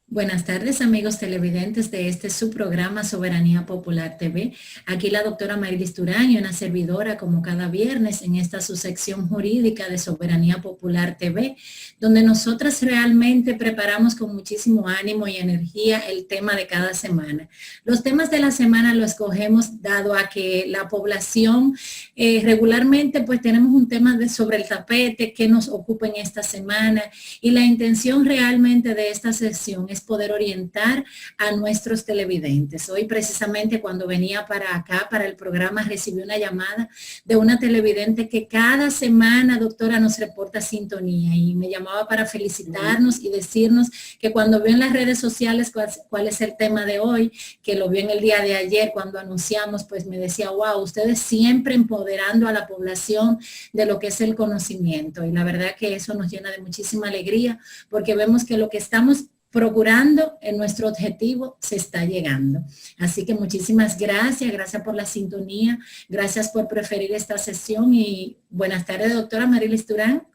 Buenas tardes, amigos televidentes de este su programa Soberanía Popular TV. Aquí la doctora Marilis Durán y una servidora como cada viernes en esta su sección jurídica de Soberanía Popular TV, donde nosotras realmente preparamos con muchísimo ánimo y energía el tema de cada semana. Los temas de la semana los escogemos dado a que la población regularmente pues tenemos un tema sobre el tapete que nos ocupa en esta semana y la intención realmente de esta sesión es poder orientar a nuestros televidentes. Hoy precisamente cuando venía para acá, para el programa, recibí una llamada de una televidente que cada semana, doctora, nos reporta sintonía y me llamaba para felicitarnos y decirnos que cuando vio en las redes sociales cuál es el tema de hoy, que lo vio en el día de ayer cuando anunciamos, pues me decía, wow, ustedes siempre empoderando a la población de lo que es el conocimiento. Y la verdad que eso nos llena de muchísima alegría porque vemos que lo que estamos procurando en nuestro objetivo se está llegando. Así que muchísimas gracias, gracias por la sintonía, gracias por preferir esta sesión y buenas tardes, doctora Marilis Durán.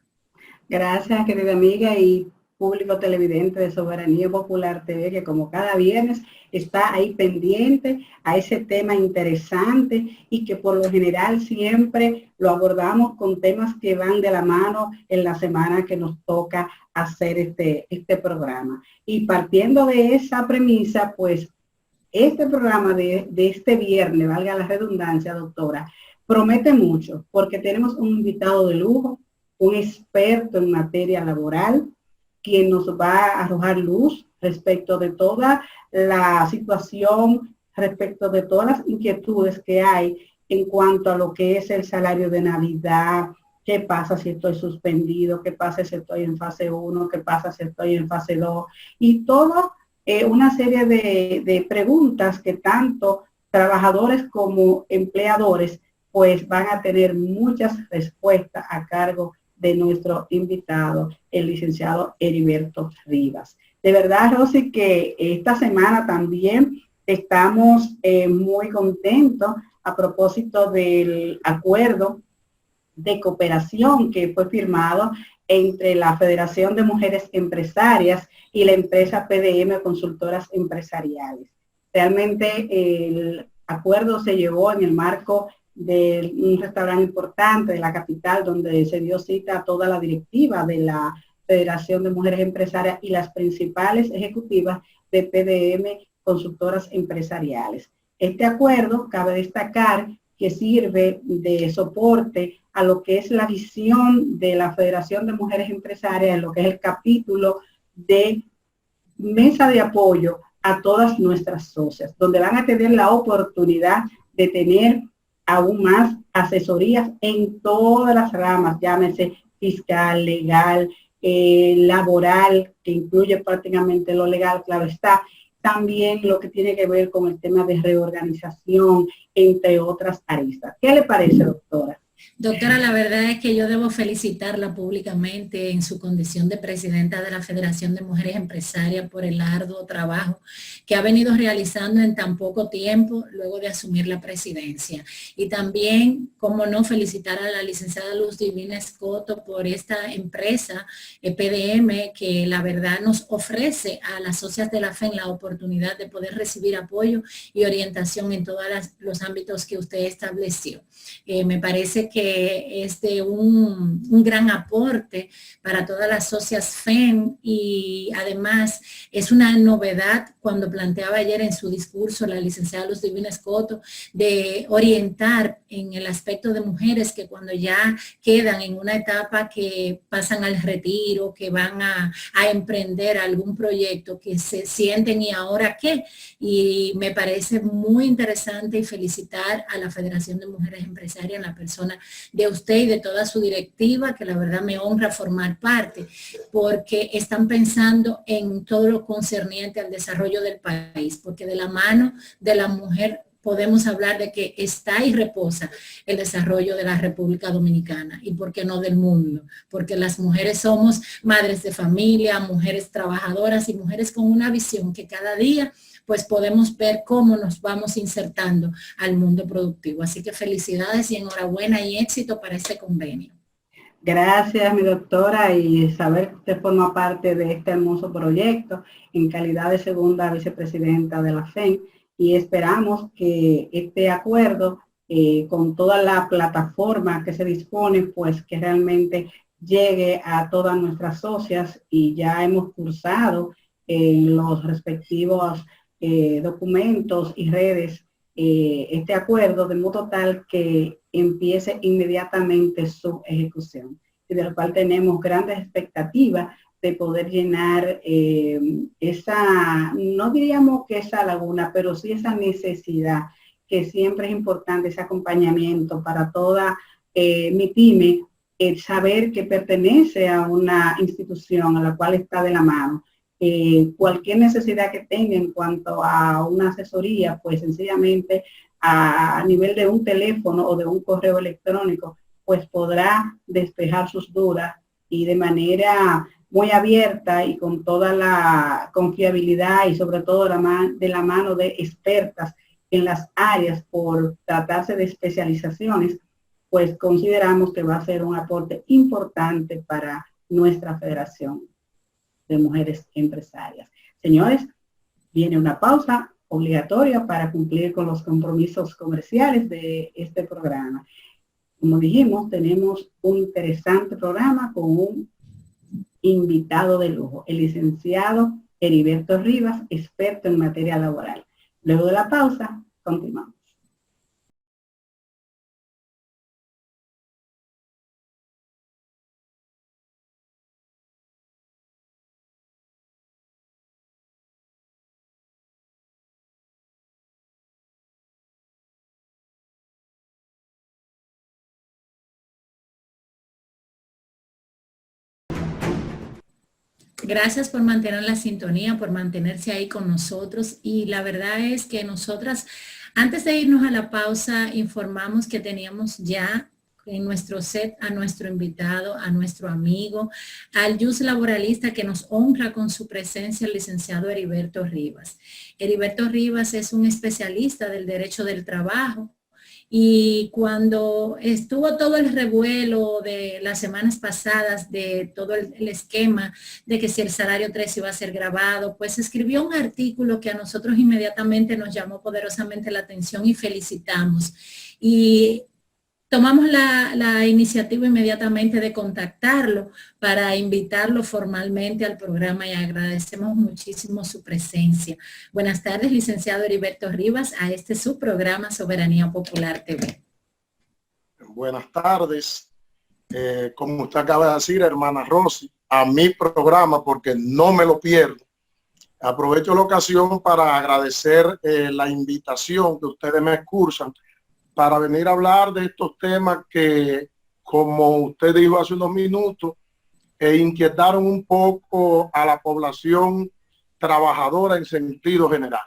Gracias, querida amiga y público televidente de Soberanía Popular TV, que como cada viernes está ahí pendiente a ese tema interesante y que por lo general siempre lo abordamos con temas que van de la mano en la semana que nos toca hacer este programa. Y partiendo de esa premisa, pues este programa de este viernes, valga la redundancia, doctora, promete mucho porque tenemos un invitado de lujo, un experto en materia laboral, quien nos va a arrojar luz respecto de toda la situación, respecto de todas las inquietudes que hay en cuanto a lo que es el salario de Navidad, qué pasa si estoy suspendido, qué pasa si estoy en fase 1, qué pasa si estoy en fase 2, y todo una serie de preguntas que tanto trabajadores como empleadores pues van a tener muchas respuestas a cargo de nuestro invitado, el licenciado Heriberto Rivas. De verdad, Rosy, que esta semana también estamos muy contentos a propósito del acuerdo de cooperación que fue firmado entre la Federación de Mujeres Empresarias y la empresa PDM Consultoras Empresariales. Realmente el acuerdo se llevó en el marco de un restaurante importante de la capital donde se dio cita a toda la directiva de la Federación de Mujeres Empresarias y las principales ejecutivas de PDM Consultoras Empresariales. Este acuerdo, cabe destacar, que sirve de soporte a lo que es la visión de la Federación de Mujeres Empresarias, en lo que es el capítulo de mesa de apoyo a todas nuestras socias, donde van a tener la oportunidad de tener aún más asesorías en todas las ramas, llámese fiscal, legal, laboral, que incluye prácticamente lo legal, claro está, también lo que tiene que ver con el tema de reorganización, entre otras aristas. ¿Qué le parece, doctora? Doctora, la verdad es que yo debo felicitarla públicamente en su condición de presidenta de la Federación de Mujeres Empresarias por el arduo trabajo que ha venido realizando en tan poco tiempo luego de asumir la presidencia. Y también, como no, felicitar a la licenciada Luz Divina Escoto por esta empresa PDM que la verdad nos ofrece a las socias de la FEN la oportunidad de poder recibir apoyo y orientación en todos los ámbitos que usted estableció. Me parece que es de un gran aporte para todas las socias FEM y además es una novedad cuando planteaba ayer en su discurso la licenciada Luz Divina Escoto de orientar en el aspecto de mujeres que cuando ya quedan en una etapa que pasan al retiro, que van a emprender algún proyecto, que se sienten y ahora qué. Y me parece muy interesante y felicitar a la Federación de Mujeres Empresarias en la persona de usted y de toda su directiva, que la verdad me honra formar parte, porque están pensando en todo lo concerniente al desarrollo del país, porque de la mano de la mujer podemos hablar de que está y reposa el desarrollo de la República Dominicana y por qué no del mundo, porque las mujeres somos madres de familia, mujeres trabajadoras y mujeres con una visión que cada día pues podemos ver cómo nos vamos insertando al mundo productivo. Así que felicidades y enhorabuena y éxito para este convenio. Gracias, mi doctora, y saber que usted forma parte de este hermoso proyecto en calidad de segunda vicepresidenta de la FEN, y esperamos que este acuerdo, con toda la plataforma que se dispone, pues que realmente llegue a todas nuestras socias, y ya hemos cursado en los respectivos documentos y redes este acuerdo, de modo tal que empiece inmediatamente su ejecución, y de lo cual tenemos grandes expectativas de poder llenar esa, no diríamos que esa laguna, pero sí esa necesidad, que siempre es importante, ese acompañamiento para toda mi pyme, el saber que pertenece a una institución a la cual está de la mano. Cualquier necesidad que tenga en cuanto a una asesoría, pues sencillamente a nivel de un teléfono o de un correo electrónico, pues podrá despejar sus dudas, y de manera muy abierta y con toda la confiabilidad, y sobre todo de la mano de expertas en las áreas, por tratarse de especializaciones, pues consideramos que va a ser un aporte importante para nuestra federación de mujeres empresarias. Señores, viene una pausa obligatoria para cumplir con los compromisos comerciales de este programa. Como dijimos, tenemos un interesante programa con un invitado de lujo, el licenciado Heriberto Rivas, experto en materia laboral. Luego de la pausa, continuamos. Gracias por mantener la sintonía, por mantenerse ahí con nosotros. Y la verdad es que nosotras, antes de irnos a la pausa, informamos que teníamos ya en nuestro set a nuestro invitado, a nuestro amigo, al JUS laboralista que nos honra con su presencia, el licenciado Heriberto Rivas. Heriberto Rivas es un especialista del derecho del trabajo. Y cuando estuvo todo el revuelo de las semanas pasadas, de todo el esquema de que si el salario 3 iba a ser grabado, pues escribió un artículo que a nosotros inmediatamente nos llamó poderosamente la atención y felicitamos. Y tomamos la iniciativa inmediatamente de contactarlo para invitarlo formalmente al programa, y agradecemos muchísimo su presencia. Buenas tardes, licenciado Heriberto Rivas, a este su programa Soberanía Popular TV. Buenas tardes. Como usted acaba de decir, hermana Rosy, a mi programa, porque no me lo pierdo. Aprovecho la ocasión para agradecer la invitación que ustedes me excursan para venir a hablar de estos temas que, como usted dijo hace unos minutos, inquietaron un poco a la población trabajadora en sentido general.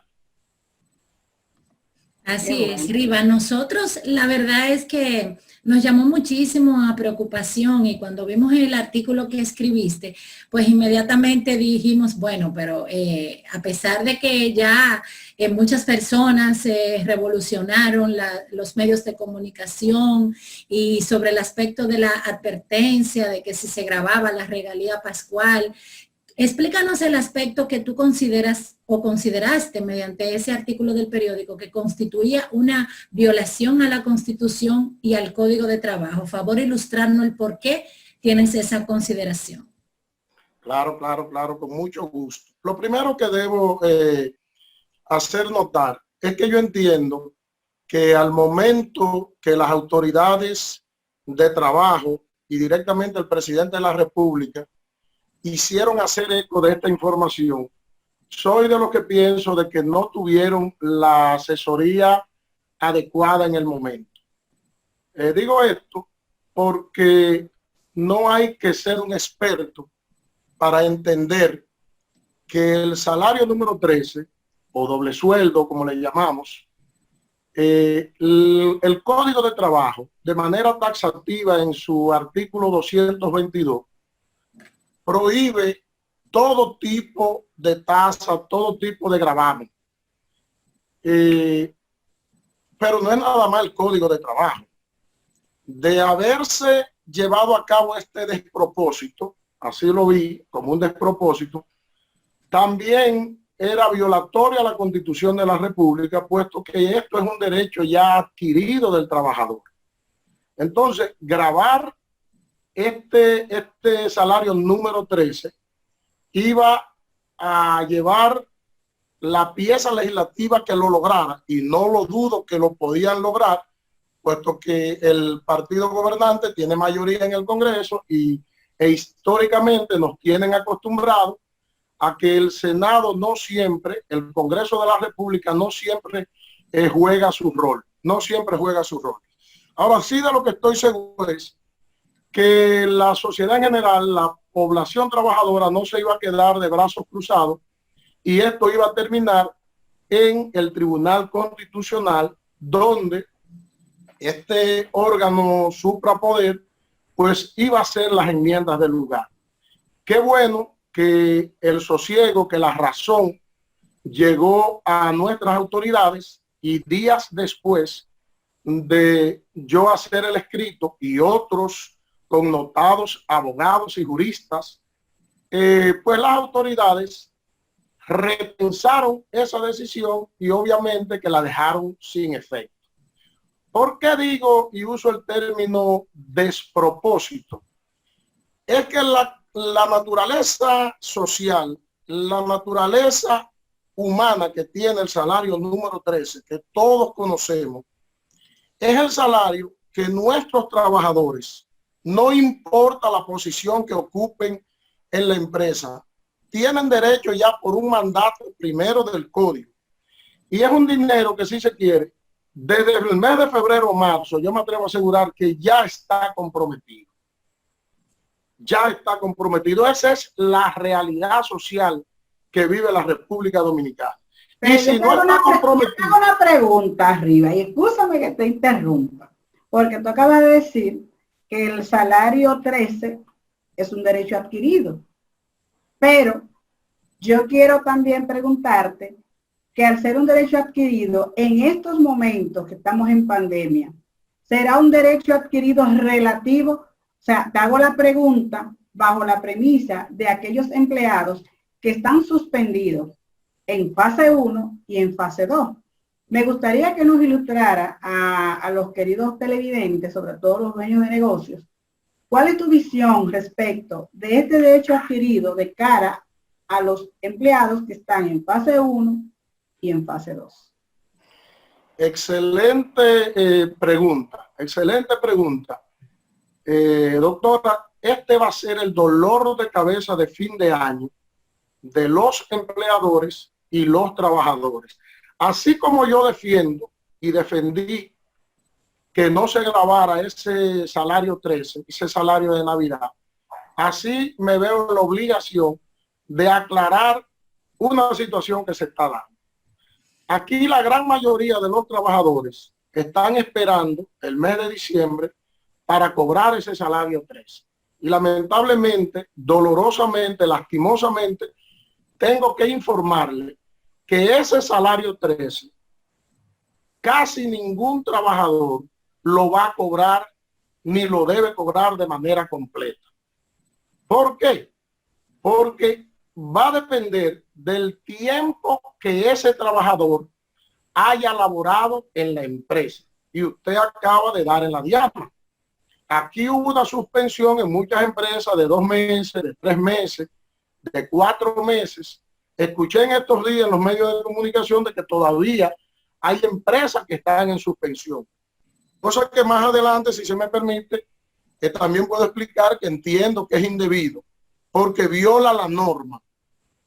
Así es, Riva. Nosotros, la verdad es que nos llamó muchísimo a preocupación, y cuando vimos el artículo que escribiste, pues inmediatamente dijimos, bueno, pero a pesar de que ya muchas personas revolucionaron los medios de comunicación y sobre el aspecto de la advertencia de que si se grababa la regalía pascual, explícanos el aspecto que tú consideras o consideraste mediante ese artículo del periódico que constituía una violación a la Constitución y al Código de Trabajo. Favor ilustrarnos el por qué tienes esa consideración. Claro, con mucho gusto. Lo primero que debo hacer notar es que yo entiendo que al momento que las autoridades de trabajo y directamente el presidente de la República hicieron hacer eco de esta información, soy de los que pienso de que no tuvieron la asesoría adecuada en el momento. Digo esto porque no hay que ser un experto para entender que el salario número 13, o doble sueldo, como le llamamos, el Código de Trabajo, de manera taxativa en su artículo 222, prohíbe todo tipo de tasa, todo tipo de gravamen. Pero no es nada más el Código de Trabajo. De haberse llevado a cabo este despropósito, así lo vi como un despropósito, también era violatoria a la Constitución de la República, puesto que esto es un derecho ya adquirido del trabajador. Entonces, gravar este salario número 13 iba a llevar la pieza legislativa que lo lograra, y no lo dudo que lo podían lograr, puesto que el partido gobernante tiene mayoría en el Congreso e históricamente nos tienen acostumbrados a que el Senado no siempre, el Congreso de la República no siempre juega su rol, no siempre juega su rol. Ahora sí, de lo que estoy seguro es que la sociedad en general, la población trabajadora, no se iba a quedar de brazos cruzados, y esto iba a terminar en el Tribunal Constitucional, donde este órgano suprapoder pues iba a hacer las enmiendas del lugar. Qué bueno que el sosiego, que la razón llegó a nuestras autoridades, y días después de yo hacer el escrito y otros connotados abogados y juristas, pues las autoridades repensaron esa decisión y obviamente que la dejaron sin efecto. ¿Por qué digo y uso el término despropósito? Es que la naturaleza social, la naturaleza humana que tiene el salario número 13, que todos conocemos, es el salario que nuestros trabajadores, no importa la posición que ocupen en la empresa, tienen derecho ya por un mandato primero del código. Y es un dinero que, si se quiere, desde el mes de febrero o marzo, yo me atrevo a asegurar que ya está comprometido. Ya está comprometido. Esa es la realidad social que vive la República Dominicana. Pero y si no está comprometido... Tengo una pregunta arriba, y escúchame que te interrumpa, porque tú acabas de decir que el salario 13 es un derecho adquirido. Pero yo quiero también preguntarte que al ser un derecho adquirido, en estos momentos que estamos en pandemia, ¿será un derecho adquirido relativo? O sea, te hago la pregunta bajo la premisa de aquellos empleados que están suspendidos en fase 1 y en fase 2. Me gustaría que nos ilustrara a los queridos televidentes, sobre todo los dueños de negocios, ¿cuál es tu visión respecto de este derecho adquirido de cara a los empleados que están en fase 1 y en fase 2? Excelente pregunta, excelente pregunta. Doctora, este va a ser el dolor de cabeza de fin de año de los empleadores y los trabajadores. Así como yo defiendo y defendí que no se grabara ese salario 13, ese salario de Navidad, así me veo en la obligación de aclarar una situación que se está dando. Aquí la gran mayoría de los trabajadores están esperando el mes de diciembre para cobrar ese salario 13. Y lamentablemente, dolorosamente, lastimosamente, tengo que informarle que ese salario 13, casi ningún trabajador lo va a cobrar ni lo debe cobrar de manera completa. ¿Por qué? Porque va a depender del tiempo que ese trabajador haya laborado en la empresa. Y usted acaba de dar en la diana. Aquí hubo una suspensión en muchas empresas de 2 meses, de 3 meses, de 4 meses. Escuché en estos días en los medios de comunicación de que todavía hay empresas que están en suspensión. Cosa que más adelante, si se me permite, también puedo explicar que entiendo que es indebido, porque viola la norma.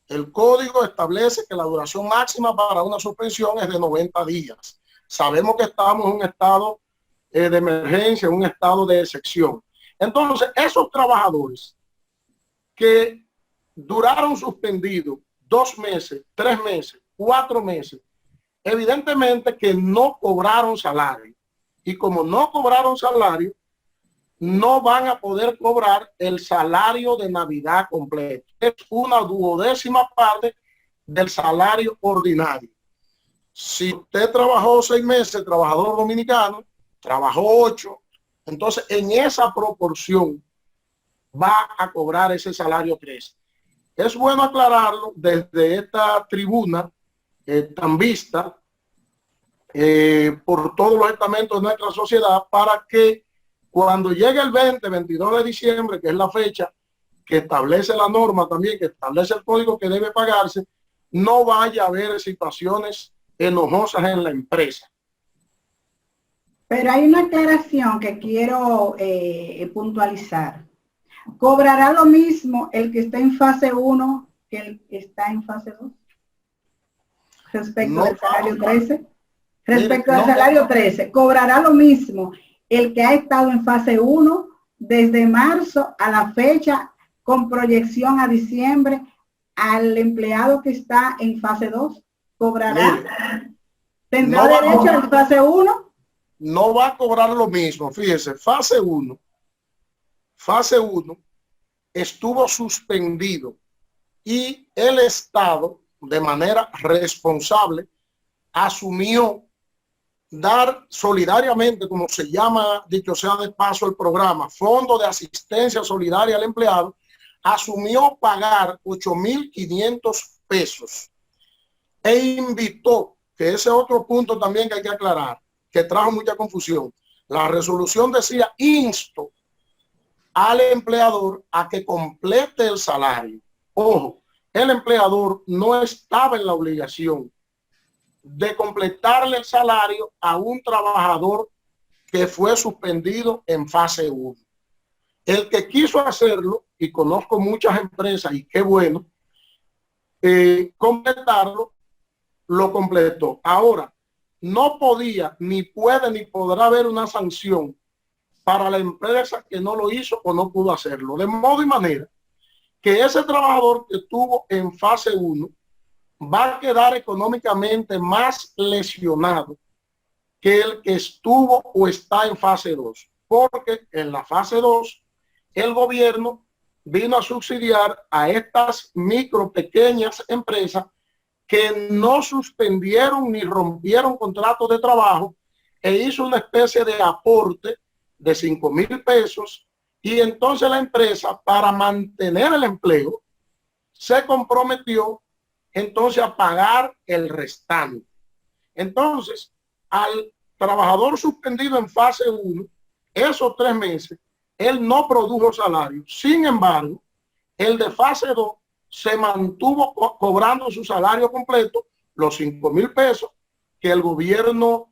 El código establece que la duración máxima para una suspensión es de 90 días. Sabemos que estamos en un estado de emergencia, en un estado de excepción. Entonces, esos trabajadores que duraron suspendidos 2 meses, 3 meses, 4 meses, evidentemente que no cobraron salario. Y como no cobraron salario, no van a poder cobrar el salario de Navidad completo. Es una 1/12 parte del salario ordinario. Si usted trabajó 6 meses, trabajador dominicano, trabajó 8, Entonces, en esa proporción va a cobrar ese salario 13. Es bueno aclararlo desde esta tribuna tan vista por todos los estamentos de nuestra sociedad, para que cuando llegue el 22 de diciembre, que es la fecha que establece la norma también, que establece el código que debe pagarse, no vaya a haber situaciones enojosas en la empresa. Pero hay una aclaración que quiero puntualizar. ¿Cobrará lo mismo el que está en fase 1 que el que está en fase 2? Respecto al salario 13. Respecto al salario 13, ¿cobrará lo mismo el que ha estado en fase 1 desde marzo a la fecha con proyección a diciembre al empleado que está en fase 2? ¿Cobrará? ¿Tendrá derecho en fase 1? No va a cobrar lo mismo. Fíjese, fase 1 estuvo suspendido y el Estado, de manera responsable, asumió dar solidariamente, como se llama, dicho sea de paso, el programa Fondo de Asistencia Solidaria al Empleado, asumió pagar 8.500 pesos e invitó, que ese otro punto también que hay que aclarar, que trajo mucha confusión. La resolución decía: insto al empleador a que complete el salario. Ojo, el empleador no estaba en la obligación de completarle el salario a un trabajador que fue suspendido en fase 1. El que quiso hacerlo, y conozco muchas empresas, y qué bueno, completarlo, lo completó. Ahora, no podía, ni puede, ni podrá haber una sanción para la empresa que no lo hizo o no pudo hacerlo. De modo y manera que ese trabajador que estuvo en fase 1 va a quedar económicamente más lesionado que el que estuvo o está en fase 2. Porque en la fase 2 el gobierno vino a subsidiar a estas micro, pequeñas empresas que no suspendieron ni rompieron contratos de trabajo, e hizo una especie de aporte de 5.000 pesos, y entonces la empresa, para mantener el empleo, se comprometió entonces a pagar el restante. Entonces, al trabajador suspendido en fase 1, esos 3 meses, él no produjo salario. Sin embargo, el de fase 2 se mantuvo cobrando su salario completo, los 5.000 pesos que el gobierno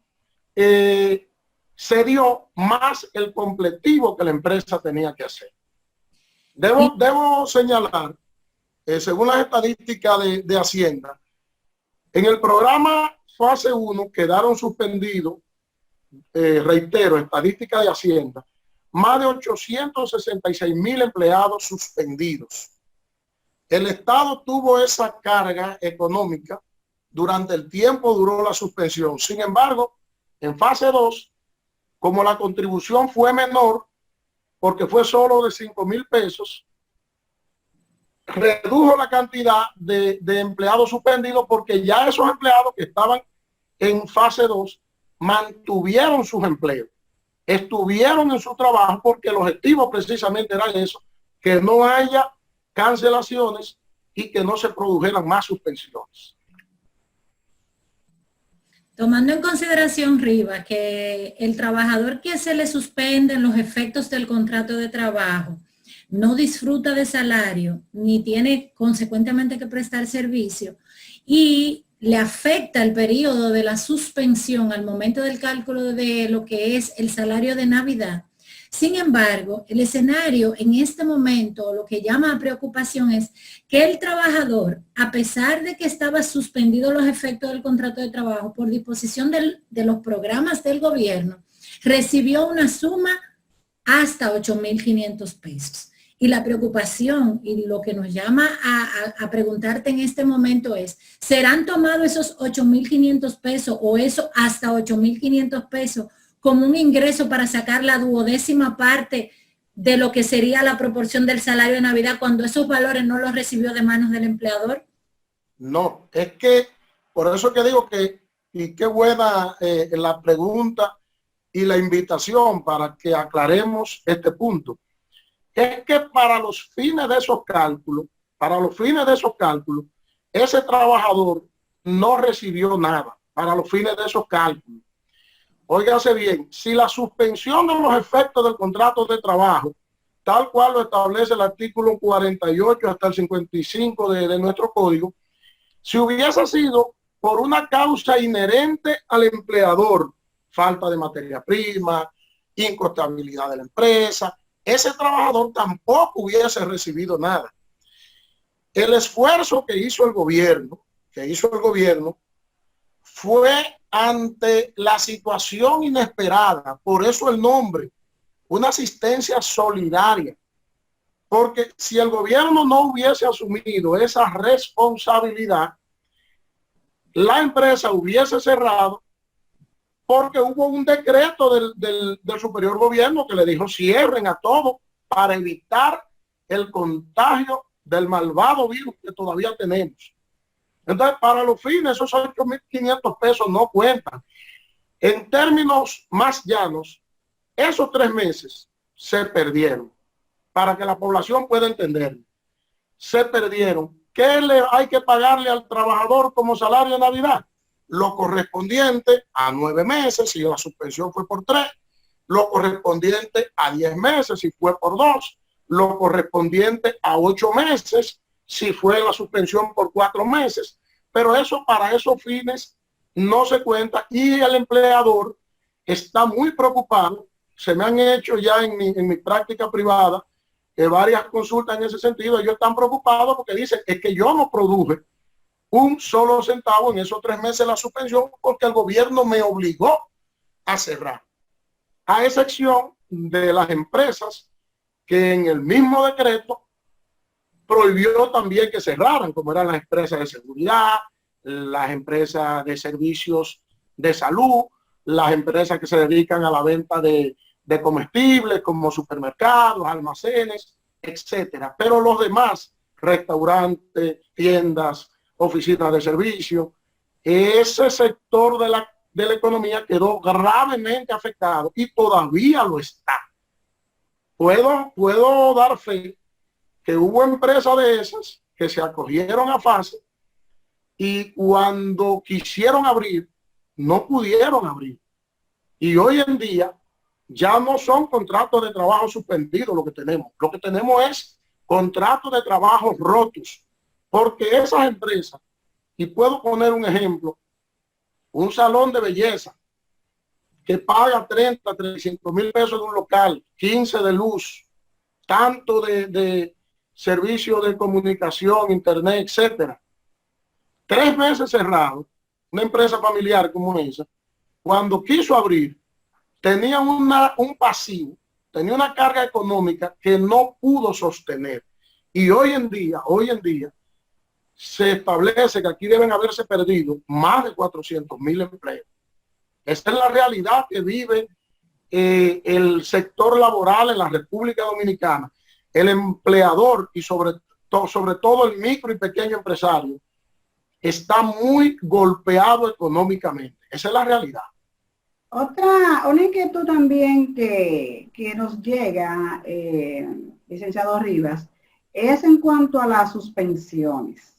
se dio, más el completivo que la empresa tenía que hacer. Debo señalar, según las estadísticas de Hacienda, en el programa fase 1 quedaron suspendidos, reitero, estadística de Hacienda, más de 866.000 empleados suspendidos. El Estado tuvo esa carga económica durante el tiempo duró la suspensión. Sin embargo, en fase 2, como la contribución fue menor, porque fue solo de 5.000 pesos, redujo la cantidad de empleados suspendidos, porque ya esos empleados que estaban en fase 2 mantuvieron sus empleos, estuvieron en su trabajo, porque el objetivo precisamente era eso, que no haya cancelaciones y que no se produjeran más suspensiones. Tomando en consideración, Rivas, que el trabajador que se le suspenden los efectos del contrato de trabajo no disfruta de salario ni tiene consecuentemente que prestar servicio, y le afecta el periodo de la suspensión al momento del cálculo de lo que es el salario de Navidad. Sin embargo, el escenario en este momento, lo que llama a preocupación es que el trabajador, a pesar de que estaba suspendido los efectos del contrato de trabajo por disposición de los programas del gobierno, recibió una suma hasta 8.500 pesos. Y la preocupación y lo que nos llama a preguntarte en este momento es, ¿serán tomados esos 8.500 pesos o eso hasta 8.500 pesos como un ingreso para sacar la 12ª parte de lo que sería la proporción del salario de Navidad cuando esos valores no los recibió de manos del empleador? No, es que por eso que digo que, y qué buena la pregunta, y la invitación para que aclaremos este punto es que para los fines de esos cálculos, ese trabajador no recibió nada para los fines de esos cálculos. Óigase bien, si la suspensión de los efectos del contrato de trabajo, tal cual lo establece el artículo 48 hasta el 55 de nuestro código, si hubiese sido por una causa inherente al empleador, falta de materia prima, incontabilidad de la empresa, ese trabajador tampoco hubiese recibido nada. El esfuerzo que hizo el gobierno fue ante la situación inesperada, por eso el nombre, una asistencia solidaria. Porque si el gobierno no hubiese asumido esa responsabilidad, la empresa hubiese cerrado porque hubo un decreto del superior gobierno que le dijo cierren a todo para evitar el contagio del malvado virus que todavía tenemos. Entonces, para los fines, esos 8.500 pesos no cuentan. En términos más llanos, esos 3 meses se perdieron. Para que la población pueda entender, se perdieron. ¿Qué hay que pagarle al trabajador como salario de Navidad? Lo correspondiente a 9 meses, si la suspensión fue por 3, lo correspondiente a 10 meses, si fue por 2, lo correspondiente a 8 meses, si fue la suspensión por 4 meses, pero eso para esos fines no se cuenta y el empleador está muy preocupado. Se me han hecho ya en mi práctica privada varias consultas en ese sentido. Ellos están preocupados porque dicen, es que yo no produje un solo centavo en esos 3 meses de la suspensión porque el gobierno me obligó a cerrar. A excepción de las empresas que en el mismo decreto prohibió también que cerraran, como eran las empresas de seguridad, las empresas de servicios de salud, las empresas que se dedican a la venta de comestibles como supermercados, almacenes, etcétera. Pero los demás, restaurantes, tiendas, oficinas de servicio, ese sector de la economía quedó gravemente afectado y todavía lo está. Puedo dar fe que hubo empresas de esas que se acogieron a fase y cuando quisieron abrir, no pudieron abrir. Y hoy en día ya no son contratos de trabajo suspendidos lo que tenemos. Lo que tenemos es contratos de trabajo rotos. Porque esas empresas, y puedo poner un ejemplo, un salón de belleza que paga 30, 35 mil pesos de un local, 15 de luz, tanto de servicio de comunicación, internet, etcétera. 3 meses cerrado, una empresa familiar como esa, cuando quiso abrir, tenía un pasivo, tenía una carga económica que no pudo sostener. Y hoy en día, se establece que aquí deben haberse perdido más de 400.000 empleos. Esa es la realidad que vive el sector laboral en la República Dominicana. El empleador y sobre todo el micro y pequeño empresario está muy golpeado económicamente. Esa es la realidad. Una inquietud también que nos llega, licenciado Rivas, es en cuanto a las suspensiones.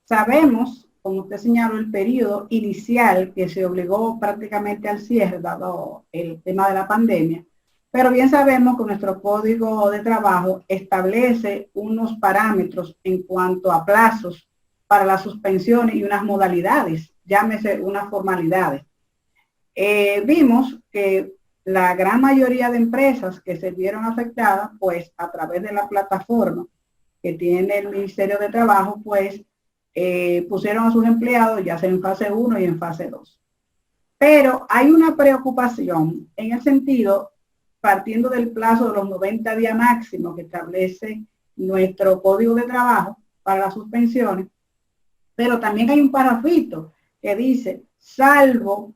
Sabemos, como usted señaló, el periodo inicial que se obligó prácticamente al cierre, dado el tema de la pandemia, pero bien sabemos que nuestro Código de Trabajo establece unos parámetros en cuanto a plazos para las suspensiones y unas modalidades, llámese unas formalidades. Vimos que la gran mayoría de empresas que se vieron afectadas, pues a través de la plataforma que tiene el Ministerio de Trabajo, pues pusieron a sus empleados ya sea en fase 1 y en fase 2. Pero hay una preocupación en el sentido, partiendo del plazo de los 90 días máximos que establece nuestro Código de Trabajo para las suspensiones, pero también hay un parrafito que dice, salvo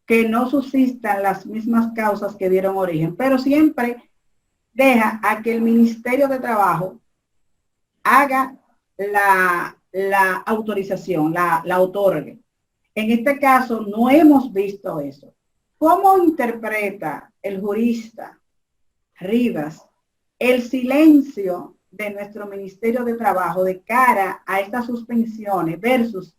que no subsistan las mismas causas que dieron origen, pero siempre deja a que el Ministerio de Trabajo haga la autorización, la otorgue. En este caso no hemos visto eso. ¿Cómo interpreta el jurista Rivas el silencio de nuestro Ministerio de Trabajo de cara a estas suspensiones versus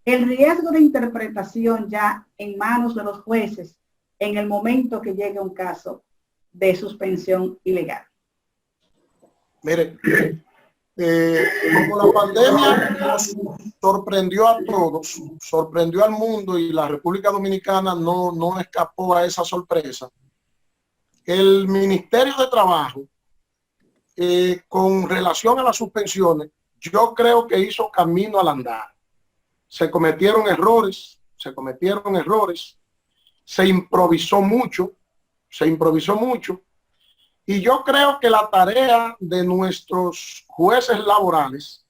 el riesgo de interpretación ya en manos de los jueces en el momento que llegue un caso de suspensión ilegal? Mire, como la pandemia nos sorprendió a todos, sorprendió al mundo y la República Dominicana no escapó a esa sorpresa, el Ministerio de Trabajo, con relación a las suspensiones, yo creo que hizo camino al andar. Se cometieron errores, se improvisó mucho, y yo creo que la tarea de nuestros jueces laborales,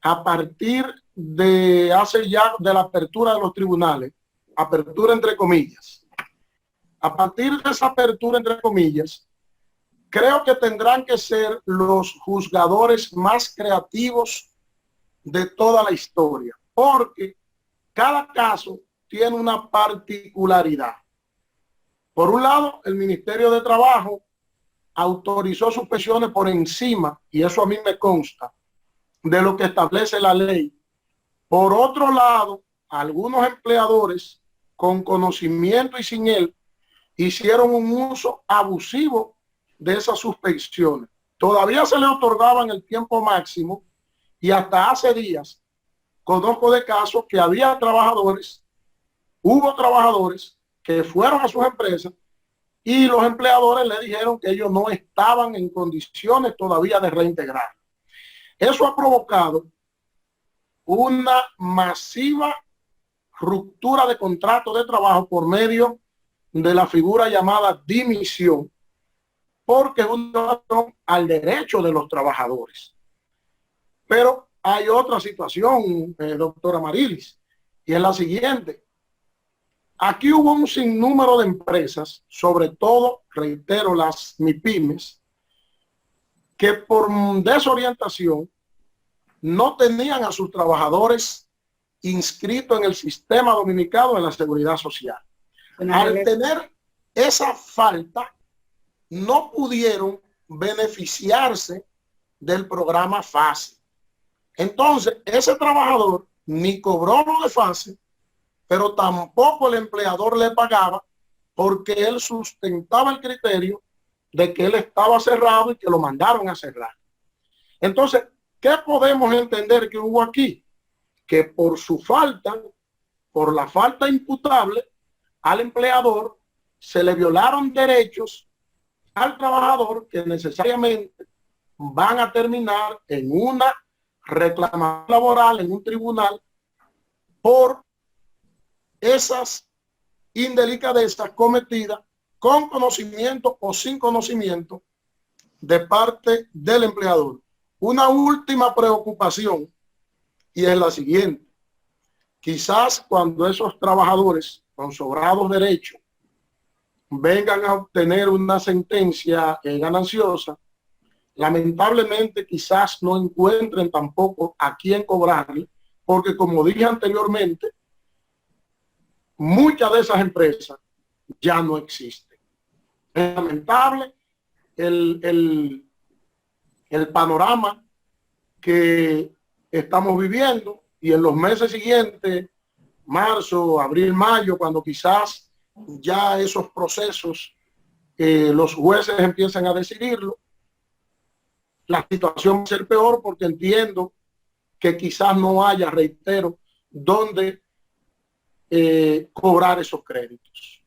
a partir de hace ya de la apertura de los tribunales, apertura entre comillas, a partir de esa apertura entre comillas, creo que tendrán que ser los juzgadores más creativos de toda la historia, porque cada caso tiene una particularidad. Por un lado, el Ministerio de Trabajo autorizó suspensiones por encima, y eso a mí me consta, de lo que establece la ley. Por otro lado, algunos empleadores, con conocimiento y sin él, hicieron un uso abusivo de esas suspensiones. Todavía se le otorgaban el tiempo máximo, y hasta hace días conozco de casos que hubo trabajadores que fueron a sus empresas y los empleadores le dijeron que ellos no estaban en condiciones todavía de reintegrar. Eso ha provocado una masiva ruptura de contrato de trabajo por medio de la figura llamada dimisión, porque es una violación al derecho de los trabajadores. Pero hay otra situación, doctora Marilis, y es la siguiente. Aquí hubo un sinnúmero de empresas, sobre todo, reitero, las MIPYMES, que por desorientación no tenían a sus trabajadores inscritos en el sistema dominicano de la seguridad social. Al tener esa falta, no pudieron beneficiarse del programa FASE. Entonces, ese trabajador ni cobró lo de FASE, pero tampoco el empleador le pagaba, porque él sustentaba el criterio de que él estaba cerrado y que lo mandaron a cerrar. Entonces, ¿qué podemos entender que hubo aquí? Que por su falta, por la falta imputable al empleador, se le violaron derechos al trabajador que necesariamente van a terminar en una reclamación laboral en un tribunal por esas indelicadezas cometidas con conocimiento o sin conocimiento de parte del empleador. Una última preocupación, y es la siguiente. Quizás cuando esos trabajadores con sobrados derechos vengan a obtener una sentencia gananciosa, lamentablemente quizás no encuentren tampoco a quién cobrarle, porque como dije anteriormente, muchas de esas empresas ya no existen. Es lamentable el panorama que estamos viviendo, y en los meses siguientes, marzo, abril, mayo, cuando quizás ya esos procesos los jueces empiezan a decidirlo, la situación va a ser peor, porque entiendo que quizás no haya, reitero, donde cobrar esos créditos.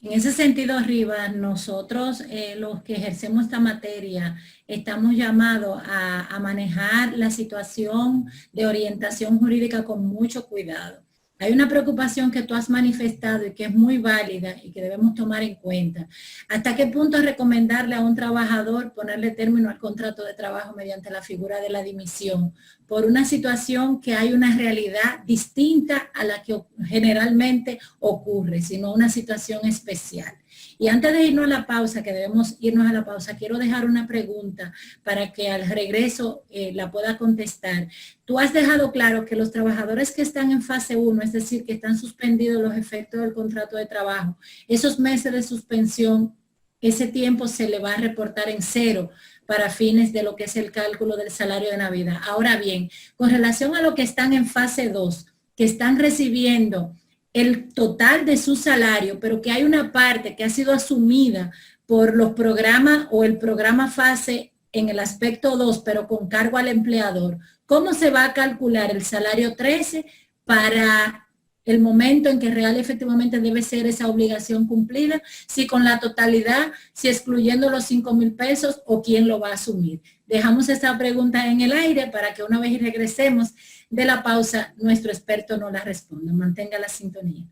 En ese sentido, Rivas, nosotros los que ejercemos esta materia estamos llamados a manejar la situación de orientación jurídica con mucho cuidado. Hay una preocupación que tú has manifestado y que es muy válida y que debemos tomar en cuenta. ¿Hasta qué punto recomendarle a un trabajador ponerle término al contrato de trabajo mediante la figura de la dimisión por una situación que hay una realidad distinta a la que generalmente ocurre, sino una situación especial? Y antes de irnos a la pausa, que debemos irnos a la pausa, quiero dejar una pregunta para que al regreso la pueda contestar. Tú has dejado claro que los trabajadores que están en fase 1, es decir, que están suspendidos los efectos del contrato de trabajo, esos meses de suspensión, ese tiempo se le va a reportar en cero para fines de lo que es el cálculo del salario de Navidad. Ahora bien, con relación a lo que están en fase 2, que están recibiendo el total de su salario, pero que hay una parte que ha sido asumida por los programas o el programa fase en el aspecto 2, pero con cargo al empleador, ¿cómo se va a calcular el salario 13 para el momento en que real efectivamente debe ser esa obligación cumplida? Si con la totalidad, si excluyendo los 5,000 pesos, o quién lo va a asumir. Dejamos esta pregunta en el aire para que una vez regresemos de la pausa, nuestro experto nos la responda. Mantenga la sintonía.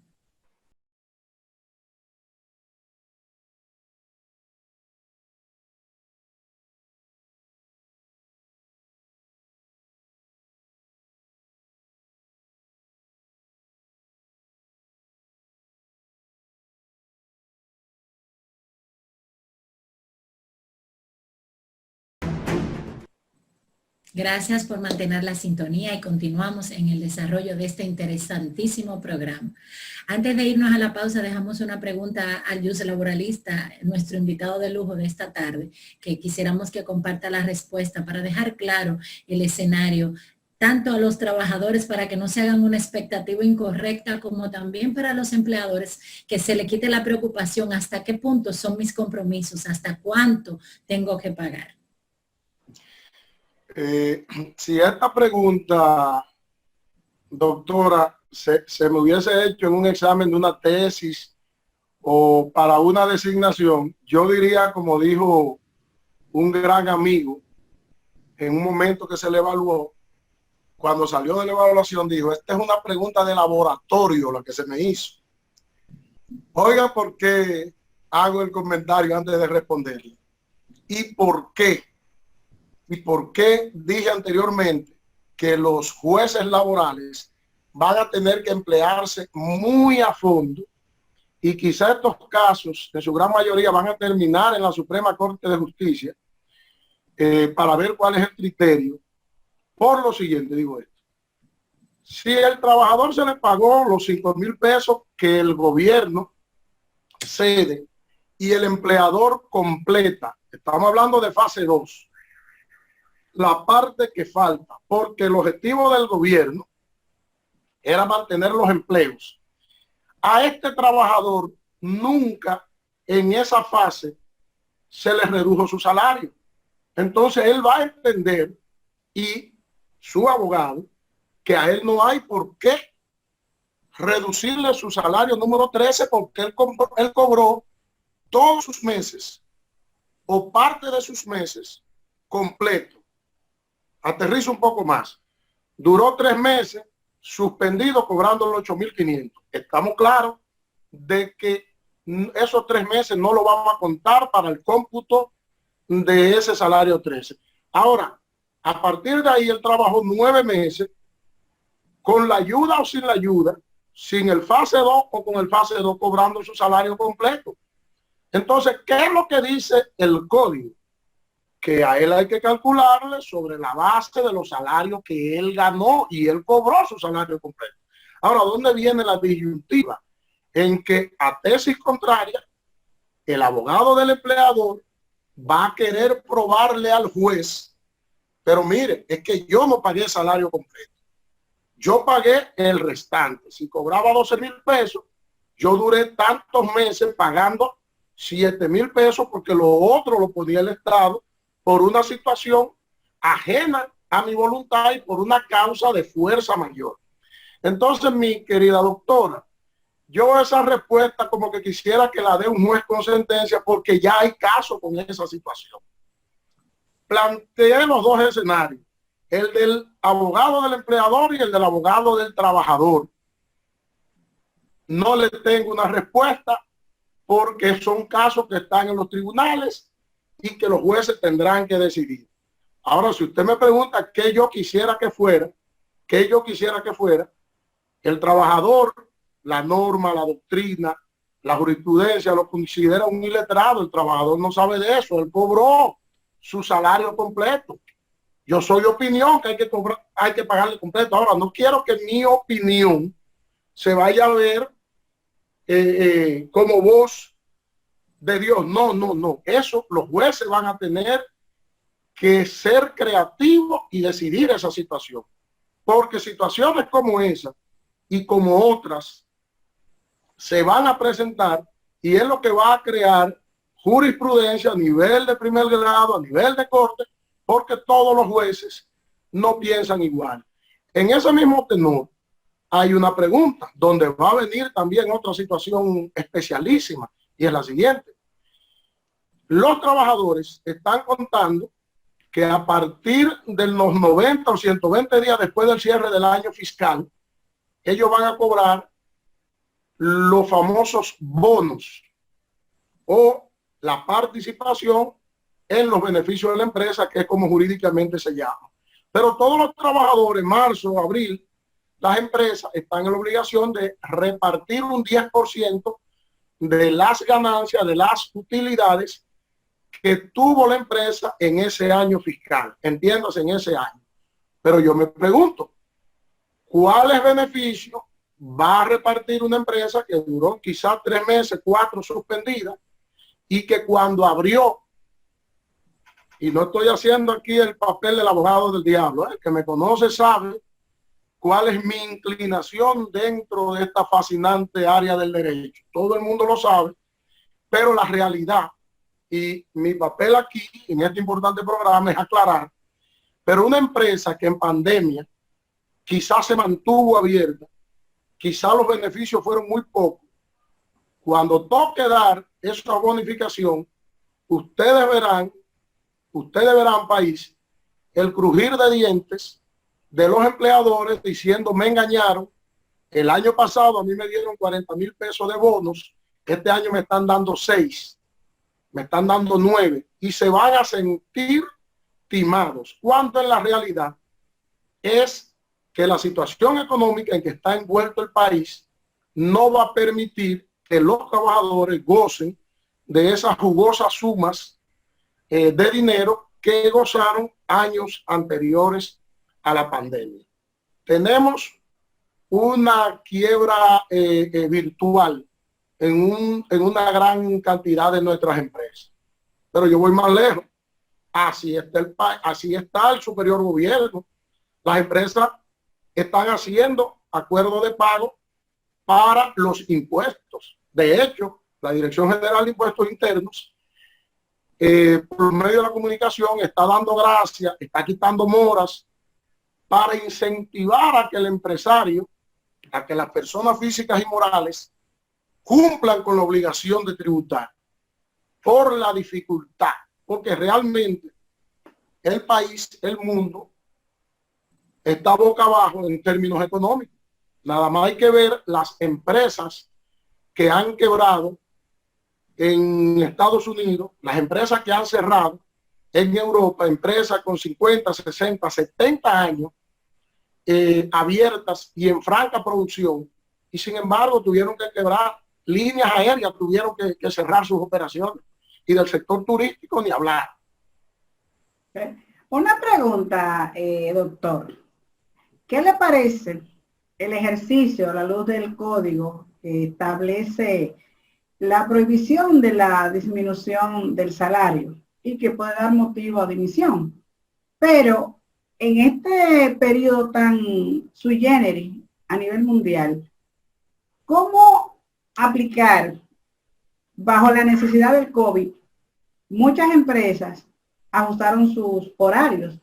Gracias por mantener la sintonía y continuamos en el desarrollo de este interesantísimo programa. Antes de irnos a la pausa, dejamos una pregunta al Yus Laboralista, nuestro invitado de lujo de esta tarde, que quisiéramos que comparta la respuesta para dejar claro el escenario, tanto a los trabajadores para que no se hagan una expectativa incorrecta, como también para los empleadores, que se le quite la preocupación hasta qué punto son mis compromisos, hasta cuánto tengo que pagar. Si esta pregunta, doctora, se me hubiese hecho en un examen de una tesis o para una designación, yo diría, como dijo un gran amigo, en un momento que se le evaluó, cuando salió de la evaluación, dijo, esta es una pregunta de laboratorio la que se me hizo. Oiga, ¿por qué hago el comentario antes de responderle? ¿Y por qué? ¿Y por qué dije anteriormente que los jueces laborales van a tener que emplearse muy a fondo y quizá estos casos, en su gran mayoría, van a terminar en la Suprema Corte de Justicia para ver cuál es el criterio? Por lo siguiente, digo esto. Si el trabajador se le pagó los 5,000 pesos que el gobierno cede y el empleador completa, estamos hablando de fase 2, la parte que falta, porque el objetivo del gobierno era mantener los empleos. A este trabajador nunca en esa fase se le redujo su salario. Entonces él va a entender, y su abogado, que a él no hay por qué reducirle su salario número 13 porque él cobró todos sus meses o parte de sus meses completo. Aterrizo un poco más. Duró 3 meses suspendido cobrando los 8,500. Estamos claros de que esos 3 meses no lo vamos a contar para el cómputo de ese salario 13. Ahora, a partir de ahí él trabajó 9 meses con la ayuda o sin la ayuda, sin el fase 2 o con el fase 2 cobrando su salario completo. Entonces, ¿qué es lo que dice el código? Que a él hay que calcularle sobre la base de los salarios que él ganó y él cobró su salario completo. Ahora, ¿dónde viene la disyuntiva? En que a tesis contraria, el abogado del empleador va a querer probarle al juez, pero mire, es que yo no pagué salario completo. Yo pagué el restante. Si cobraba 12,000 pesos, yo duré tantos meses pagando 7,000 pesos porque lo otro lo ponía el Estado por una situación ajena a mi voluntad y por una causa de fuerza mayor. Entonces, mi querida doctora, yo esa respuesta como que quisiera que la dé un juez con sentencia porque ya hay caso con esa situación. Planteé los dos escenarios, el del abogado del empleador y el del abogado del trabajador. No le tengo una respuesta porque son casos que están en los tribunales y que los jueces tendrán que decidir. Ahora, si usted me pregunta qué yo quisiera que fuera, el trabajador, la norma, la doctrina, La jurisprudencia lo considera un iletrado, el trabajador no sabe de eso, él cobró su salario completo. Yo soy de opinión que hay que pagarle completo. Ahora, no quiero que mi opinión se vaya a ver como voz de Dios. No, no, no. Eso los jueces van a tener que ser creativos y decidir esa situación. Porque situaciones como esa y como otras se van a presentar y es lo que va a crear jurisprudencia a nivel de primer grado, a nivel de corte, porque todos los jueces no piensan igual. En ese mismo tenor hay una pregunta donde va a venir también otra situación especialísima y es la siguiente. Los trabajadores están contando que a partir de los 90 o 120 días después del cierre del año fiscal, ellos van a cobrar los famosos bonos o la participación en los beneficios de la empresa, que es como jurídicamente se llama. Pero todos los trabajadores, marzo, abril, las empresas están en la obligación de repartir un 10% de las ganancias, de las utilidades que tuvo la empresa en ese año fiscal, entiéndase, en ese año. Pero yo me pregunto, ¿cuáles beneficios va a repartir una empresa que duró quizás 3 meses, 4 suspendida, y que cuando abrió, y no estoy haciendo aquí el papel del abogado del diablo, el que me conoce sabe cuál es mi inclinación dentro de esta fascinante área del derecho. Todo el mundo lo sabe, pero la realidad y mi papel aquí en este importante programa es aclarar, pero una empresa que en pandemia quizás se mantuvo abierta, quizás los beneficios fueron muy pocos, cuando toque dar esa bonificación, ustedes verán, país, el crujir de dientes de los empleadores diciendo me engañaron, el año pasado a mí me dieron 40,000 pesos de bonos, este año me están dando 6, me están dando 9 y se van a sentir timados, cuando en la realidad es que la situación económica en que está envuelto el país no va a permitir que los trabajadores gocen de esas jugosas sumas de dinero que gozaron años anteriores a la pandemia. Tenemos una quiebra virtual en una gran cantidad de nuestras empresas. Pero yo voy más lejos. Así está el superior gobierno. Las empresas están haciendo acuerdos de pago para los impuestos. De hecho, la Dirección General de Impuestos Internos, por medio de la comunicación, está dando gracias, está quitando moras para incentivar a que el empresario, a que las personas físicas y morales cumplan con la obligación de tributar por la dificultad, porque realmente el país, el mundo, está boca abajo en términos económicos. Nada más hay que ver las empresas que han quebrado en Estados Unidos, las empresas que han cerrado en Europa, empresas con 50, 60, 70 años abiertas y en franca producción, y sin embargo tuvieron que quebrar. Líneas aéreas tuvieron que cerrar sus operaciones, y del sector turístico ni hablar. Una pregunta, doctor. ¿Qué le parece el ejercicio a la luz del código que establece la prohibición de la disminución del salario y que puede dar motivo a dimisión? Pero en este periodo tan sui generis a nivel mundial, ¿cómo aplicar bajo la necesidad del COVID? Muchas empresas ajustaron sus horarios.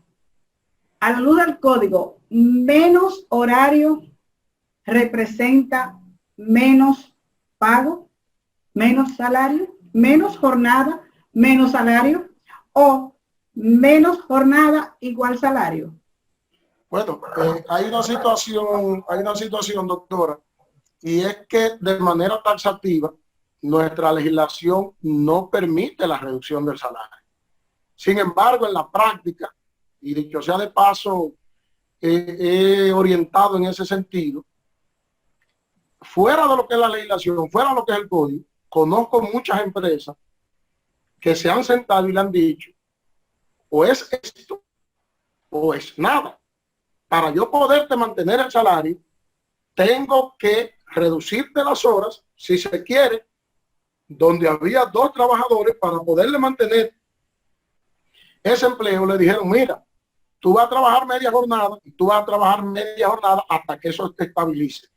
A la luz del código, menos horario representa menos pago, menos salario, menos jornada, menos salario, o menos jornada igual salario. Bueno, hay una situación, doctora, y es que de manera taxativa nuestra legislación no permite la reducción del salario. Sin embargo, en la práctica, y dicho sea de paso, he orientado en ese sentido, fuera de lo que es la legislación, fuera de lo que es el código, conozco muchas empresas que se han sentado y le han dicho, o es esto o es nada. Para yo poderte mantener el salario, tengo que reducirte las horas, si se quiere, donde había 2 trabajadores para poderle mantener ese empleo. Le dijeron, mira, tú vas a trabajar media jornada y tú vas a trabajar media jornada hasta que eso te estabilice.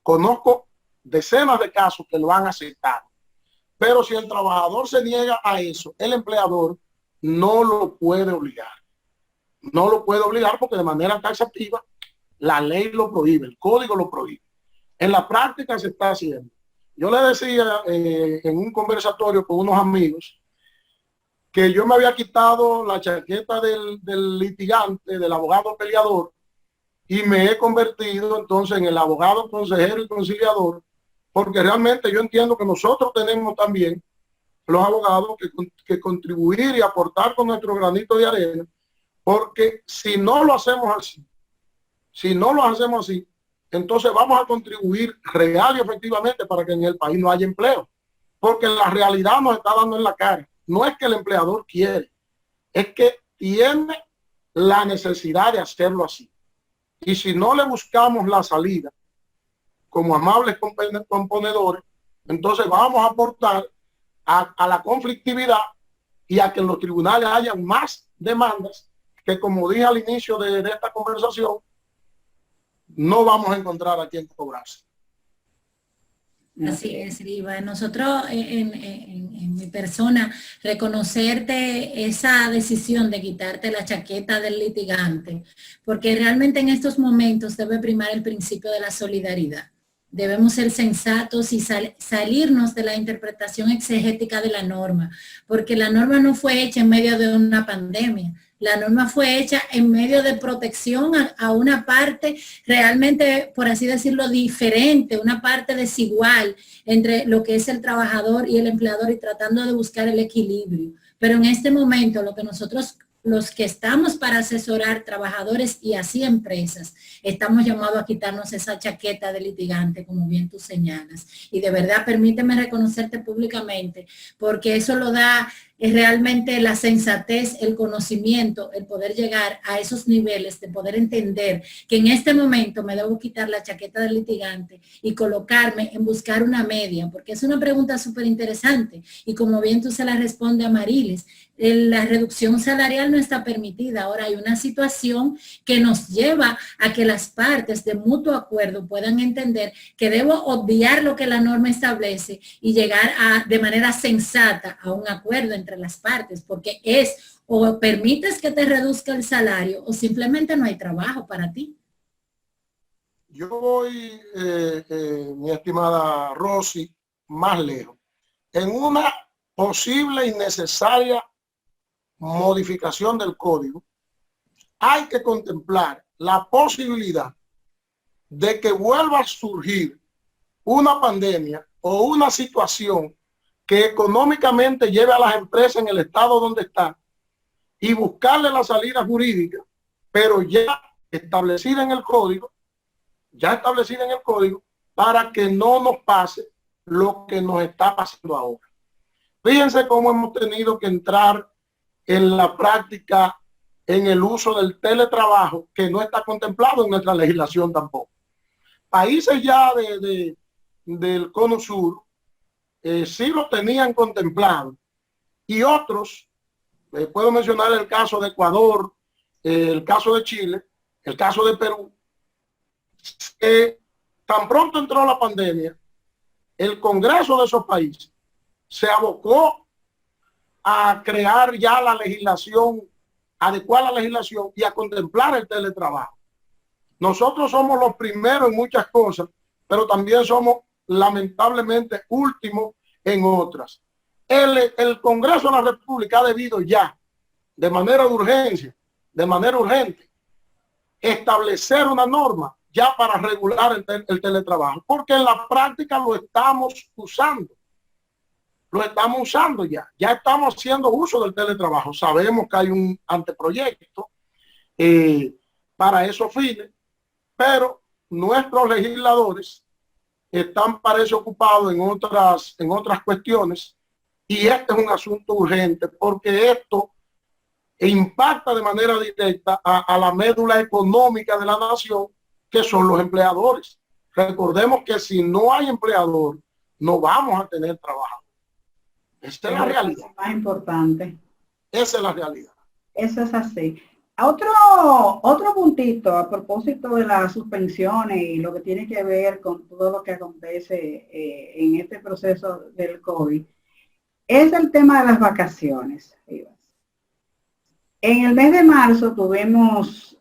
Conozco decenas de casos que lo han aceptado. Pero si el trabajador se niega a eso, el empleador no lo puede obligar. No lo puede obligar porque de manera taxativa la ley lo prohíbe, el código lo prohíbe. En la práctica se está haciendo. Yo le decía en un conversatorio con unos amigos que yo me había quitado la chaqueta del litigante, del abogado peleador, y me he convertido entonces en el abogado consejero y conciliador, porque realmente yo entiendo que nosotros tenemos también, los abogados, que contribuir y aportar con nuestro granito de arena, porque si no lo hacemos así, entonces vamos a contribuir real y efectivamente para que en el país no haya empleo, porque la realidad nos está dando en la cara. No es que el empleador quiere, es que tiene la necesidad de hacerlo así. Y si no le buscamos la salida como amables componedores, entonces vamos a aportar a la conflictividad y a que en los tribunales hayan más demandas que, como dije al inicio de esta conversación, no vamos a encontrar a quien cobrarse. Así es, Riva. Nosotros, en mi persona, reconocerte esa decisión de quitarte la chaqueta del litigante, porque realmente en estos momentos debe primar el principio de la solidaridad. Debemos ser sensatos y salirnos de la interpretación exegética de la norma, porque la norma no fue hecha en medio de una pandemia. La norma fue hecha en medio de protección a una parte realmente, por así decirlo, diferente, una parte desigual entre lo que es el trabajador y el empleador, y tratando de buscar el equilibrio. Pero en este momento, lo que nosotros, los que estamos para asesorar trabajadores y así empresas, estamos llamados a quitarnos esa chaqueta de litigante, como bien tú señalas. Y de verdad, permíteme reconocerte públicamente, porque eso lo da realmente la sensatez, el conocimiento, el poder llegar a esos niveles de poder entender que en este momento me debo quitar la chaqueta del litigante y colocarme en buscar una media, porque es una pregunta súper interesante. Y como bien tú se la responde a Marilis, la reducción salarial no está permitida. Ahora hay una situación que nos lleva a que las partes de mutuo acuerdo puedan entender que debo obviar lo que la norma establece y llegar de manera sensata a un acuerdo entre las partes, porque es o permites que te reduzca el salario o simplemente no hay trabajo para ti. Yo voy, mi estimada Rosy, más lejos. En una posible y necesaria modificación del código, hay que contemplar la posibilidad de que vuelva a surgir una pandemia o una situación que económicamente lleve a las empresas en el estado donde están y buscarle la salida jurídica, pero ya establecida en el código, para que no nos pase lo que nos está pasando ahora. Fíjense cómo hemos tenido que entrar en la práctica en el uso del teletrabajo, que no está contemplado en nuestra legislación tampoco. Países ya del Cono Sur sí lo tenían contemplado, y otros, puedo mencionar el caso de Ecuador, el caso de Chile, el caso de Perú, tan pronto entró la pandemia, el Congreso de esos países se abocó a crear ya la legislación, adecuar la legislación y a contemplar el teletrabajo. Nosotros somos los primeros en muchas cosas, pero también somos lamentablemente últimos en otras. El Congreso de la República ha debido ya, de manera urgente, establecer una norma ya para regular el teletrabajo, porque en la práctica lo estamos usando. Ya estamos haciendo uso del teletrabajo. Sabemos que hay un anteproyecto para esos fines, pero nuestros legisladores están, parece, ocupados en otras cuestiones, y este es un asunto urgente porque esto impacta de manera directa a la médula económica de la nación, que son los empleadores. Recordemos que si no hay empleador, no vamos a tener trabajo. Esa es la realidad. Más importante. Esa es la realidad. Eso es así. Otro puntito a propósito de las suspensiones y lo que tiene que ver con todo lo que acontece en este proceso del COVID, es el tema de las vacaciones. En el mes de marzo tuvimos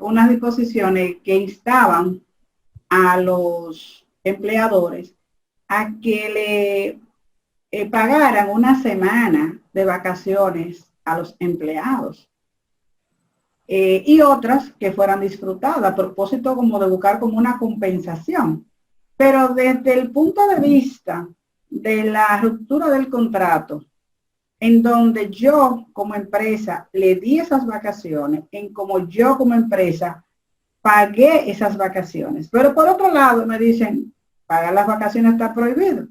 unas disposiciones que instaban a los empleadores a que le pagaran una semana de vacaciones a los empleados. Y otras que fueran disfrutadas, a propósito como de buscar como una compensación. Pero desde el punto de vista de la ruptura del contrato, en donde yo como empresa le di esas vacaciones, en como yo como empresa pagué esas vacaciones. Pero por otro lado me dicen, pagar las vacaciones está prohibido.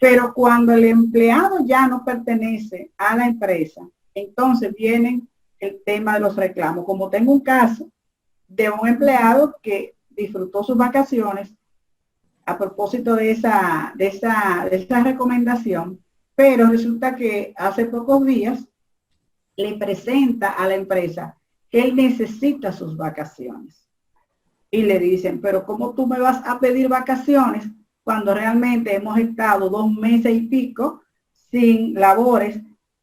Pero cuando el empleado ya no pertenece a la empresa, entonces vienen el tema de los reclamos. Como tengo un caso de un empleado que disfrutó sus vacaciones a propósito de esa recomendación, pero resulta que hace pocos días le presenta a la empresa que él necesita sus vacaciones. Y le dicen, pero ¿cómo tú me vas a pedir vacaciones cuando realmente hemos estado 2 meses y pico sin labores?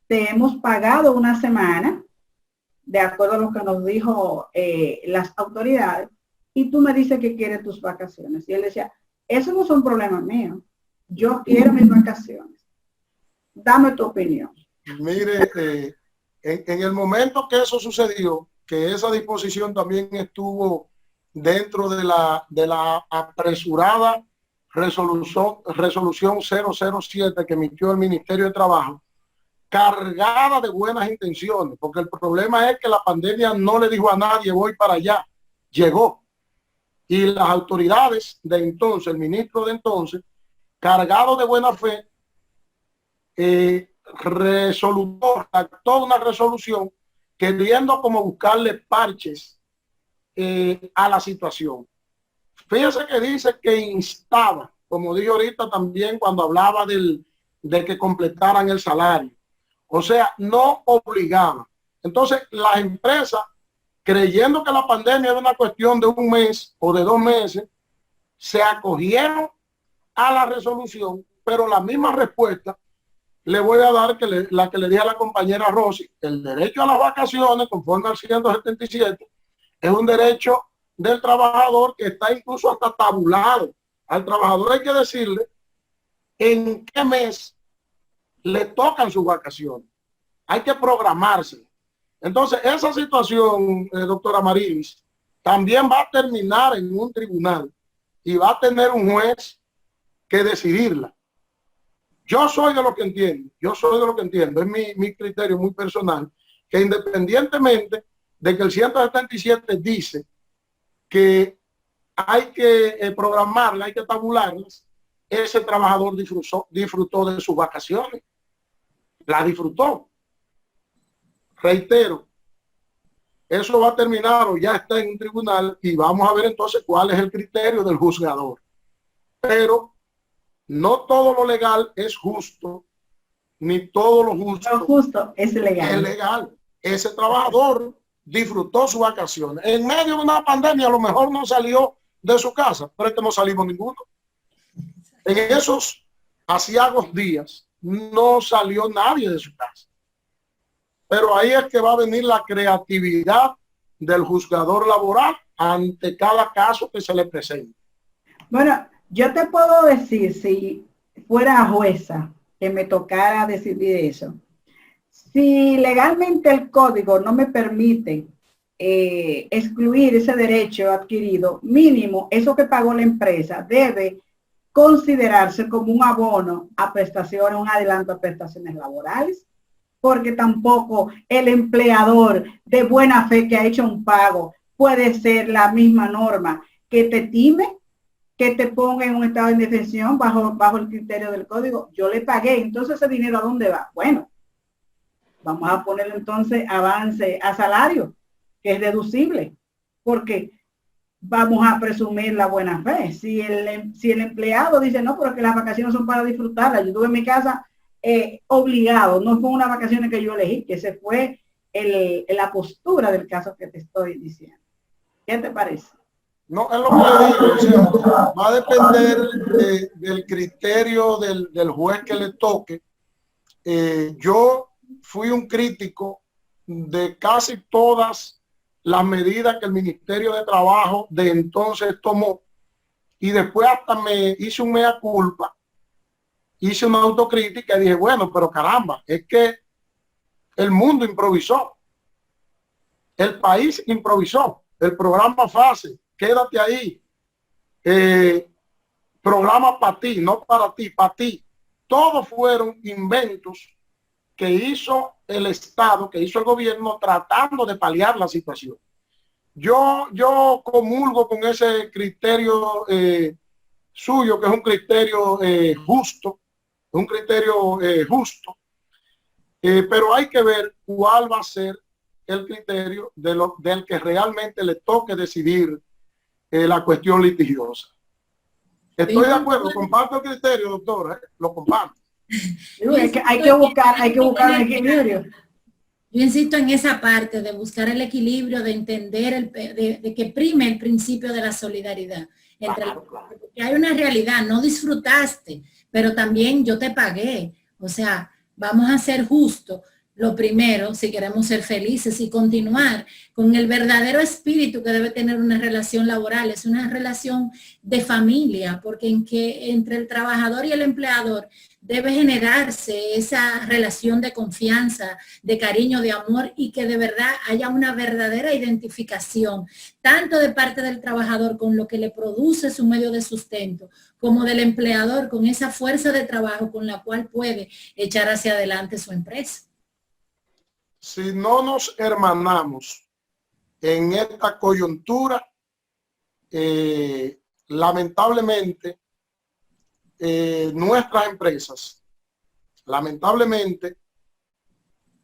Te hemos pagado una semana, de acuerdo a lo que nos dijo las autoridades, y tú me dices que quieres tus vacaciones. Y él decía, eso no son problemas míos, yo quiero mis vacaciones. Dame tu opinión. Mire, en el momento que eso sucedió, que esa disposición también estuvo dentro de la apresurada resolución 007 que emitió el Ministerio de Trabajo, cargada de buenas intenciones, porque el problema es que la pandemia no le dijo a nadie voy para allá, llegó. Y las autoridades de entonces, el ministro de entonces, cargado de buena fe, redactó una resolución queriendo como buscarle parches a la situación. Fíjese que dice que instaba, como dije ahorita también cuando hablaba de que completaran el salario. O sea, no obligaba. Entonces, las empresas, creyendo que la pandemia era una cuestión de 1 mes o de 2 meses, se acogieron a la resolución, pero la misma respuesta le voy a dar la que le dije a la compañera Rosy. El derecho a las vacaciones, conforme al 177, es un derecho del trabajador que está incluso hasta tabulado. Al trabajador hay que decirle en qué mes le tocan sus vacaciones. Hay que programarse. Entonces, esa situación, doctora Marilis, también va a terminar en un tribunal y va a tener un juez que decidirla. Yo soy de lo que entiendo, es mi criterio muy personal, que independientemente de que el 177 dice que hay que programarla, hay que tabularlas, ese trabajador disfrutó de sus vacaciones, la disfrutó. Reitero, eso va a terminar o ya está en un tribunal y vamos a ver entonces cuál es el criterio del juzgador. Pero no todo lo legal es justo, ni todo lo justo es legal. Es legal. Ese trabajador disfrutó sus vacaciones. En medio de una pandemia a lo mejor no salió de su casa, pero es que no salimos ninguno. En esos aciagos días no salió nadie de su casa. Pero ahí es que va a venir la creatividad del juzgador laboral ante cada caso que se le presente. Bueno, yo te puedo decir, si fuera jueza que me tocara decidir eso, si legalmente el código no me permite excluir ese derecho adquirido, mínimo, eso que pagó la empresa debe considerarse como un abono a prestaciones, un adelanto a prestaciones laborales, porque tampoco el empleador de buena fe que ha hecho un pago puede ser la misma norma que te time que te ponga en un estado de indefensión bajo el criterio del código. Yo le pagué, entonces ese dinero ¿a dónde va? Bueno, vamos a ponerle entonces avance a salario, que es deducible, porque vamos a presumir la buena fe. Si el empleado dice, no, pero que las vacaciones son para disfrutarlas, yo estuve en mi casa obligado, no fue unas vacaciones que yo elegí, que ese fue la postura del caso que te estoy diciendo. ¿Qué te parece? No, es lo que le digo, o sea, va a depender del criterio del juez que le toque. Yo fui un crítico de casi todas las medidas que el Ministerio de Trabajo de entonces tomó, y después hasta me hice un mea culpa, hice una autocrítica y dije, bueno, pero caramba, es que el mundo improvisó, el país improvisó, el programa FASE, quédate ahí, programa para ti, no para ti, para ti. Todos fueron inventos que hizo el Estado, que hizo el gobierno tratando de paliar la situación. Yo comulgo con ese criterio suyo, que es un criterio justo, pero hay que ver cuál va a ser el criterio del que realmente le toque decidir la cuestión litigiosa. Estoy de acuerdo, comparto el criterio, doctora, lo comparto. Es que hay que buscar el equilibrio. Yo insisto en esa parte de buscar el equilibrio, de entender, de que prime el principio de la solidaridad. Porque hay una realidad, no disfrutaste, pero también yo te pagué. O sea, vamos a ser justos. Lo primero, si queremos ser felices y continuar con el verdadero espíritu que debe tener una relación laboral, es una relación de familia, porque entre el trabajador y el empleador debe generarse esa relación de confianza, de cariño, de amor, y que de verdad haya una verdadera identificación, tanto de parte del trabajador con lo que le produce su medio de sustento, como del empleador con esa fuerza de trabajo con la cual puede echar hacia adelante su empresa. Si no nos hermanamos en esta coyuntura, lamentablemente, nuestras empresas, lamentablemente,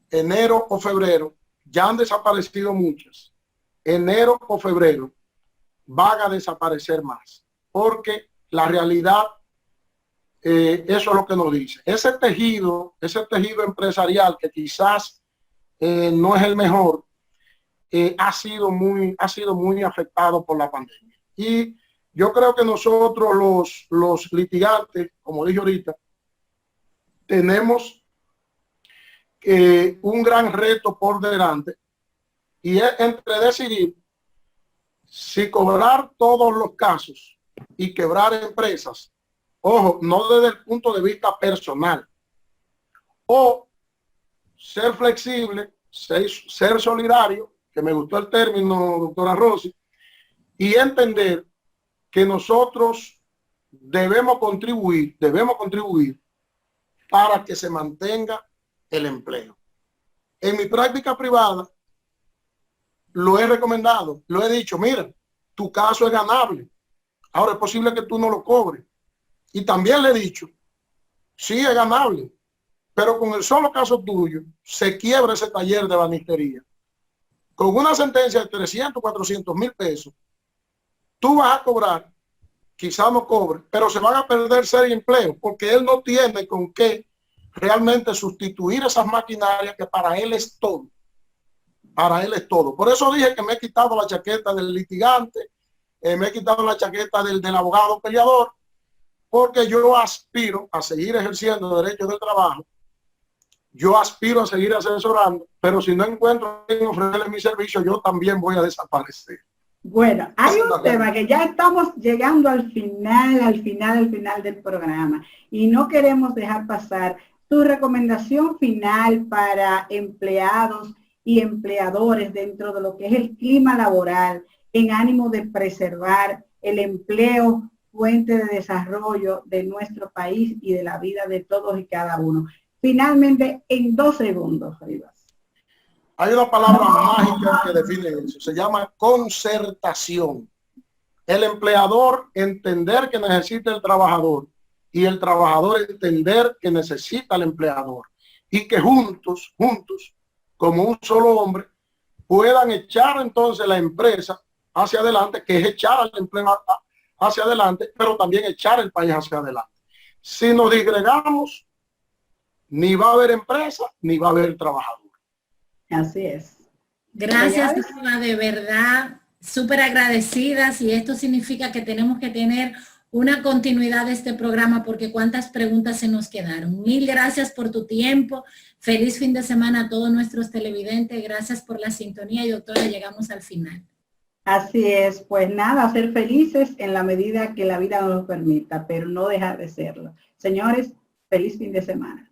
enero o febrero, ya han desaparecido muchas. Enero o febrero van a desaparecer más, porque la realidad, eso es lo que nos dice. Ese tejido empresarial que quizás no es el mejor, ha sido muy afectado por la pandemia. Y yo creo que nosotros los litigantes, como dije ahorita, tenemos un gran reto por delante, y es entre decidir si cobrar todos los casos y quebrar empresas, ojo, no desde el punto de vista personal, o ser flexible, ser solidario, que me gustó el término, doctora Rosy, y entender que nosotros debemos contribuir para que se mantenga el empleo. En mi práctica privada lo he recomendado, lo he dicho, mira, tu caso es ganable, ahora es posible que tú no lo cobres. Y también le he dicho, sí es ganable, pero con el solo caso tuyo se quiebra ese taller de banistería. Con una sentencia de 300, 400 mil pesos, tú vas a cobrar, quizás no cobre, pero se van a perder 6 empleos, porque él no tiene con qué realmente sustituir esas maquinarias que para él es todo. Para él es todo. Por eso dije que me he quitado la chaqueta del litigante, me he quitado la chaqueta del abogado peleador, porque yo aspiro a seguir ejerciendo derechos del trabajo. Yo aspiro a seguir asesorando, pero si no encuentro en ofrecerle mi servicio, yo también voy a desaparecer. Bueno, hay un tema que ya estamos llegando al final del programa, y no queremos dejar pasar tu recomendación final para empleados y empleadores dentro de lo que es el clima laboral, en ánimo de preservar el empleo, fuente de desarrollo de nuestro país y de la vida de todos y cada uno. Finalmente, en 2 segundos, Rivas. Hay una palabra mágica que define eso, se llama concertación. el empleador entender que necesita el trabajador y el trabajador entender que necesita al empleador, y que juntos, como un solo hombre, puedan echar entonces la empresa hacia adelante, que es echar al empleo hacia adelante, pero también echar el país hacia adelante. Si nos disgregamos, ni va a haber empresa, ni va a haber trabajador. Así es. Gracias, Eva, de verdad, súper agradecidas, y esto significa que tenemos que tener una continuidad de este programa, porque cuántas preguntas se nos quedaron. Mil gracias por tu tiempo. Feliz fin de semana a todos nuestros televidentes. Gracias por la sintonía, y doctora, llegamos al final. Así es, pues nada, ser felices en la medida que la vida nos lo permita, pero no dejar de serlo. Señores, feliz fin de semana.